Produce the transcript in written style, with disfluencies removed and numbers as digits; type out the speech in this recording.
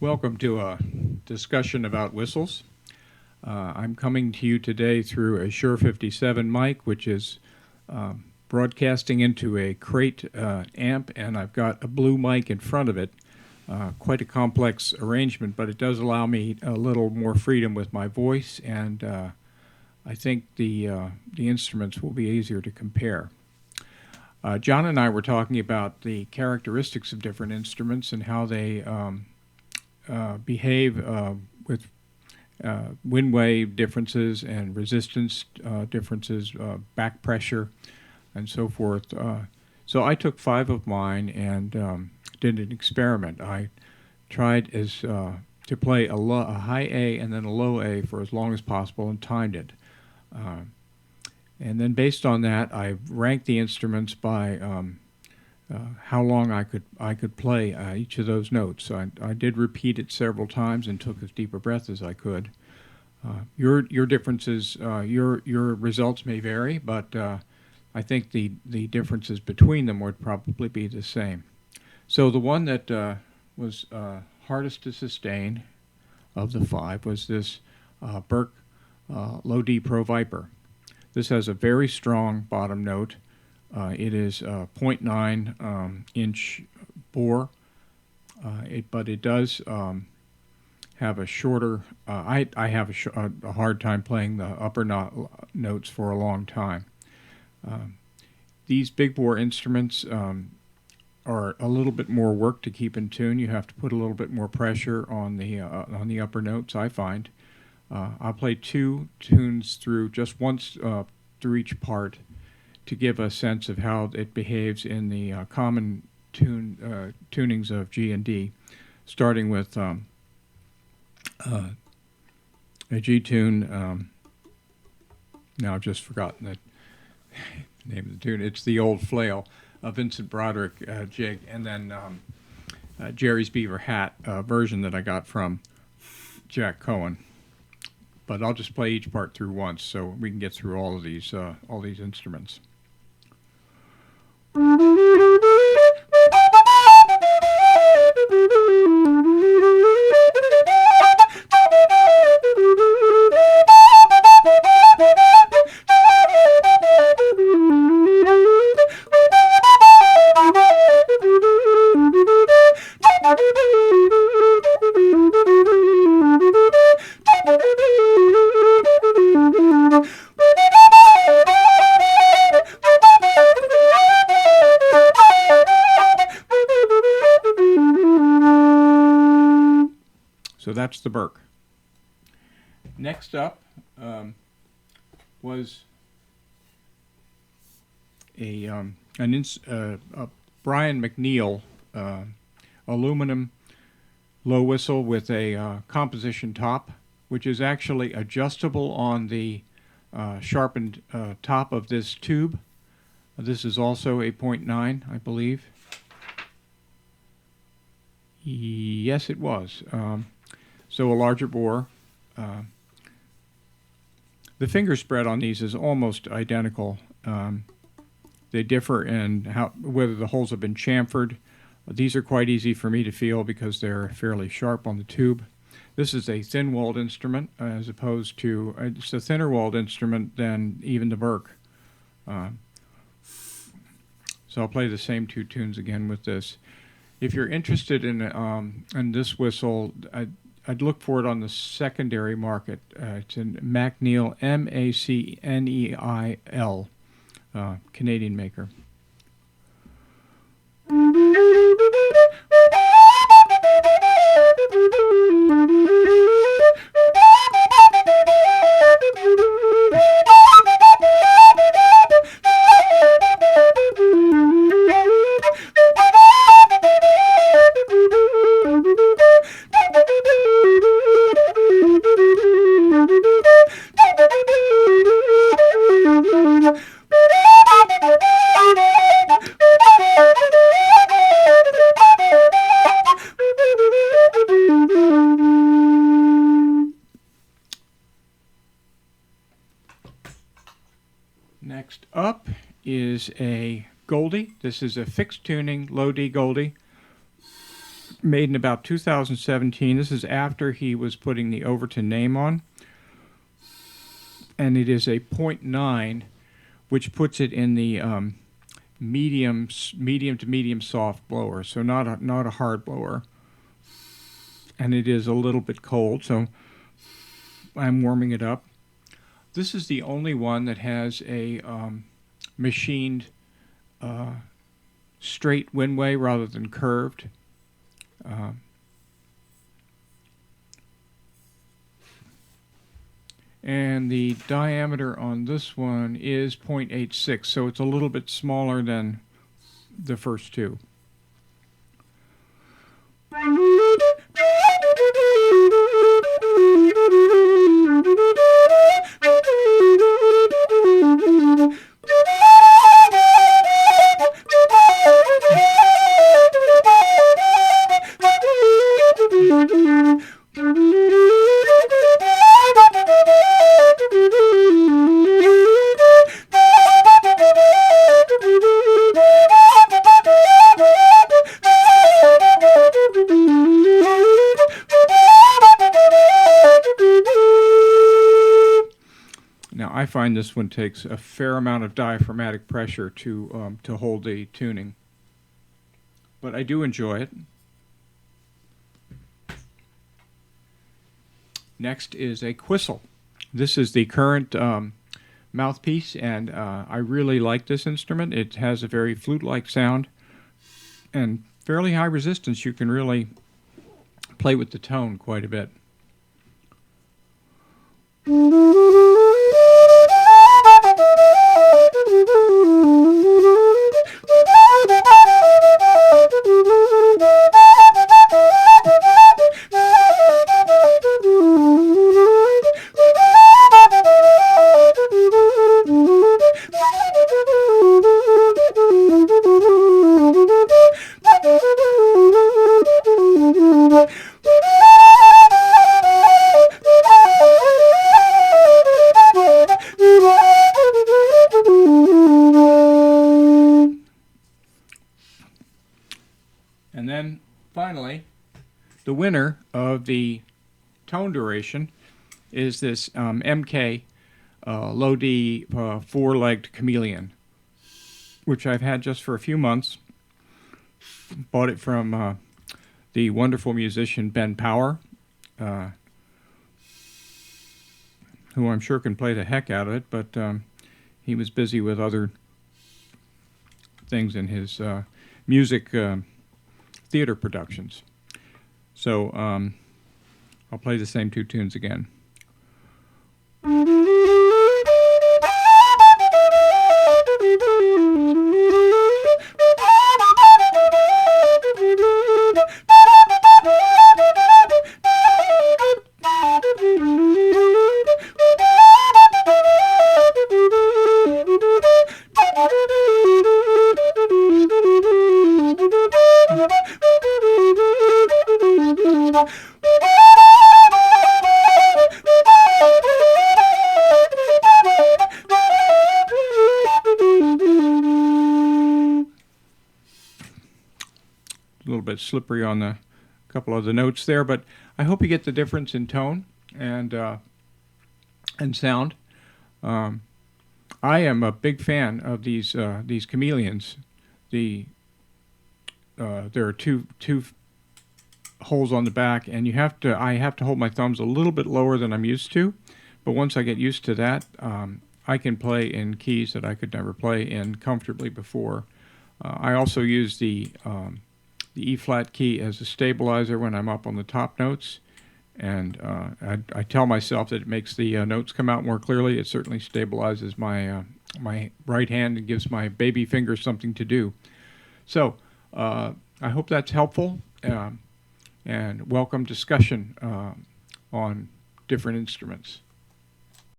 Welcome to a discussion about whistles. I'm coming to you today through a Shure 57 mic, which is broadcasting into a crate amp, and I've got a blue mic in front of it. Quite a complex arrangement, but it does allow me a little more freedom with my voice, and I think the instruments will be easier to compare. John and I were talking about the characteristics of different instruments and how they behave with windway differences and resistance differences, back pressure, and so forth. So I took 5 of mine and did an experiment. I tried to play a high A and then a low A for as long as possible and timed it. And then based on that, I ranked the instruments by how long I could play each of those notes. I did repeat it several times and took as deep a breath as I could. Your differences, your results may vary, but I think the differences between them would probably be the same. So the one that was hardest to sustain of the 5 was this Burke Pro Viper. This has a very strong bottom note. It is 0.9 inch bore, but it does have a shorter. I have a hard time playing the upper notes for a long time. These big bore instruments are a little bit more work to keep in tune. You have to put a little bit more pressure on the upper notes, I find. I'll play 2 tunes through just once through each part to give a sense of how it behaves in the common tunings of G and D, starting with a G tune. Now I've just forgotten the name of the tune. It's the Old Flail, a Vincent Broderick jig, and then Jerry's Beaver Hat version that I got from Jack Cohen. But I'll just play each part through once so we can get through all of these instruments. So that's the Burke. Next up was a Brian MacNeil aluminum low whistle with a composition top, which is actually adjustable on the sharpened top of this tube. This is also a 0.9, I believe. Yes, it was. So a larger bore. The finger spread on these is almost identical. They differ in whether the holes have been chamfered. These are quite easy for me to feel because they're fairly sharp on the tube. This is a thin-walled instrument as opposed to, it's a thinner-walled instrument than even the Burke. So I'll play the same 2 tunes again with this. If you're interested in this whistle, I'd look for it on the secondary market. It's in MacNeil, MacNeil, Canadian maker. Next up is a Goldie. This is a fixed tuning, low D Goldie. made in about 2017. This is after he was putting the Overton name on. And it is a 0.9, which puts it in the medium to medium soft blower, so not a hard blower. And it is a little bit cold, so I'm warming it up. This is the only one that has a machined straight windway rather than curved. And the diameter on this one is 0.86, so it's a little bit smaller than the first two. Now, I find this one takes a fair amount of diaphragmatic pressure to hold the tuning, but I do enjoy it. Next is a Qwistle. This is the current mouthpiece, and I really like this instrument. It has a very flute-like sound and fairly high resistance. You can really play with the tone quite a bit. And then finally, the winner of the tone duration is this MK Low D four-legged Chameleon, which I've had just for a few months. Bought it from the wonderful musician Ben Power, who I'm sure can play the heck out of it, but he was busy with other things in his music theater productions. So I'll play the same two tunes again. A little bit slippery on the couple of the notes there, but I hope you get the difference in tone and sound. I am a big fan of these Chameleons. There are two holes on the back, and I have to hold my thumbs a little bit lower than I'm used to, but once I get used to that, I can play in keys that I could never play in comfortably before. I also use the E-flat key as a stabilizer when I'm up on the top notes, and I tell myself that it makes the notes come out more clearly. It certainly stabilizes my my right hand and gives my baby finger something to do. So I hope that's helpful, and welcome discussion on different instruments.